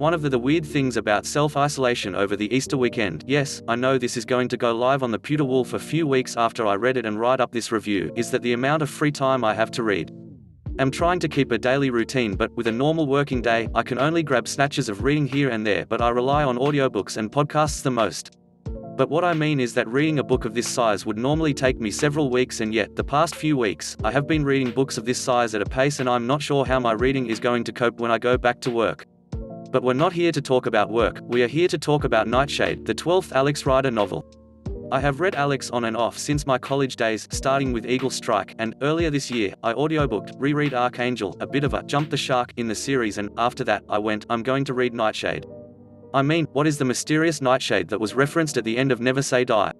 One of the weird things about self-isolation over the Easter weekend, yes, I know this is going to go live on the Pewter Wolf a few weeks after I read it and write up this review, is that the amount of free time I have to read. I'm trying to keep a daily routine, but with a normal working day, I can only grab snatches of reading here and there, but I rely on audiobooks and podcasts the most. But what I mean is that reading a book of this size would normally take me several weeks, and yet, the past few weeks, I have been reading books of this size at a pace, and I'm not sure how my reading is going to cope when I go back to work. But we're not here to talk about work, we are here to talk about Nightshade, the 12th Alex Rider novel. I have read Alex on and off since my college days, starting with Eagle Strike, and, earlier this year, I audiobooked, reread Archangel, a bit of a jump the shark in the series, and, after that, I'm going to read Nightshade. I mean, what is the mysterious Nightshade that was referenced at the end of Never Say Die?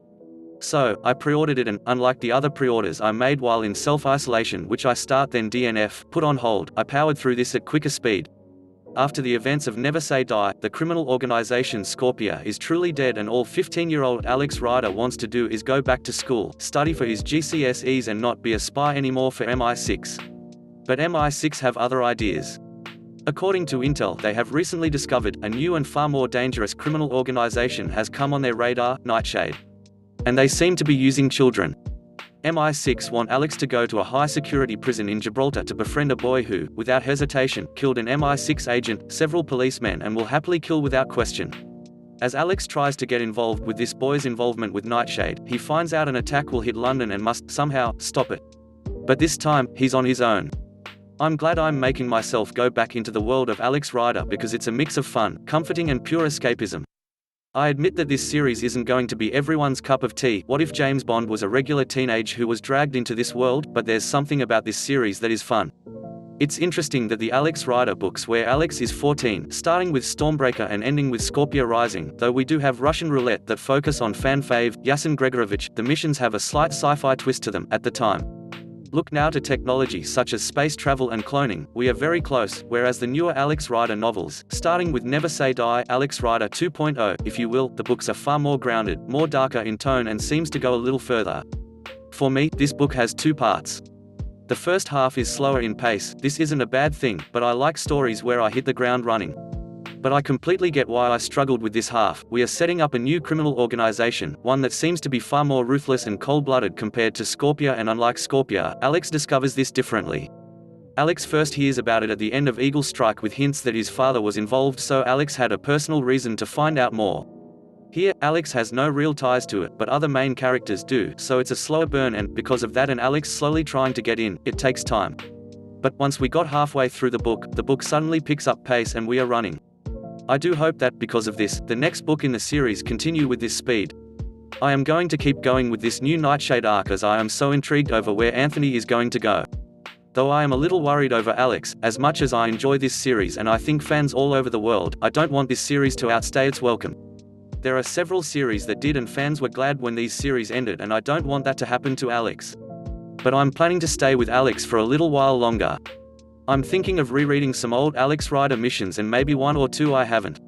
So, I pre-ordered it and, unlike the other pre-orders I made while in self-isolation, which I start then DNF, put on hold, I powered through this at quicker speed. After the events of Never Say Die, the criminal organization Scorpia is truly dead, and all 15-year-old Alex Rider wants to do is go back to school, study for his GCSEs and not be a spy anymore for MI6. But MI6 have other ideas. According to Intel, they have recently discovered a new and far more dangerous criminal organization has come on their radar, Nightshade. And they seem to be using children. MI6 want Alex to go to a high-security prison in Gibraltar to befriend a boy who, without hesitation, killed an MI6 agent, several policemen, and will happily kill without question. As Alex tries to get involved with this boy's involvement with Nightshade, he finds out an attack will hit London and must, somehow, stop it. But this time, he's on his own. I'm glad I'm making myself go back into the world of Alex Rider because it's a mix of fun, comforting and pure escapism. I admit that this series isn't going to be everyone's cup of tea. What if James Bond was a regular teenage who was dragged into this world? But there's something about this series that is fun. It's interesting that the Alex Rider books where Alex is 14, starting with Stormbreaker and ending with Scorpia Rising, though we do have Russian Roulette that focus on fan fave, Yasin Gregorovich, the missions have a slight sci-fi twist to them, at the time. Look now to technology such as space travel and cloning, we are very close, whereas the newer Alex Rider novels, starting with Never Say Die, Alex Rider 2.0, if you will, the books are far more grounded, more darker in tone and seems to go a little further. For me, this book has two parts. The first half is slower in pace, this isn't a bad thing, but I like stories where I hit the ground running. But I completely get why I struggled with this half. We are setting up a new criminal organization, one that seems to be far more ruthless and cold-blooded compared to Scorpia, and unlike Scorpia, Alex discovers this differently. Alex first hears about it at the end of Eagle Strike with hints that his father was involved, so Alex had a personal reason to find out more. Here, Alex has no real ties to it, but other main characters do, so it's a slower burn, and, because of that and Alex slowly trying to get in, it takes time. But once we got halfway through the book suddenly picks up pace and we are running. I do hope that, because of this, the next book in the series continue with this speed. I am going to keep going with this new Nightshade arc as I am so intrigued over where Anthony is going to go. Though I am a little worried over Alex, as much as I enjoy this series and I think fans all over the world, I don't want this series to outstay its welcome. There are several series that did and fans were glad when these series ended, and I don't want that to happen to Alex. But I'm planning to stay with Alex for a little while longer. I'm thinking of rereading some old Alex Rider missions and maybe one or two I haven't.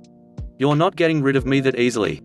You're not getting rid of me that easily.